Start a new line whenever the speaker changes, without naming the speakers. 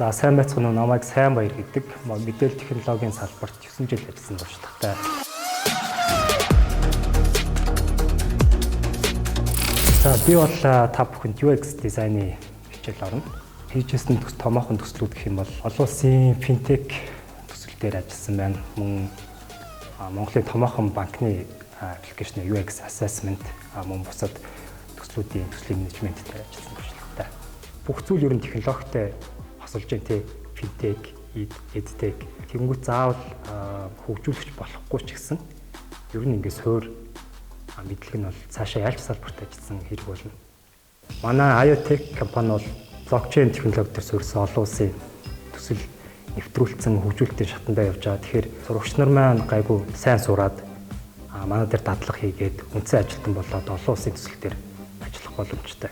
За сайн байцгаана уу, намайг Сайн Баяр гэдэг. Мэдээлэл технологийн салбарт 9 жил ажилласан туршлагатай. За би бол та бүхэнд UX дизайны хичээл орно. Хийжсэн томоохон төслүүд гэх юм бол олон улсын финтек төсөл дээр ажилласан байна. Мөн Монголын томоохон банкны аппликейшн UX assessment мөн бусад төслүүдийн төслийн менежмент дээр ажилласан туршлагатай. Бүх зүйл ер нь технологитой хосолж байна те. Финтек, эдтек. Тэгэнгүүт заавал хөгжүүлэгч болохгүй ч гэсэн ер нь ингээс хойр мэдлэг нь бол цаашаа ялч салбарт ажилласан хэрэг болно. Манай IoTech компани бол блокчейн технологи төр суурьсан олон улсын төсөл нэвтрүүлсэн хөгжүүлэлтийн шатандаа явж байгаа. Тэгэхээр сурагч нар маань гайгүй сайн сураад манай дээр дадлага хийгээд үндсэн ажилтан болоод олон улсын төсөл дээр ажиллах боломжтой.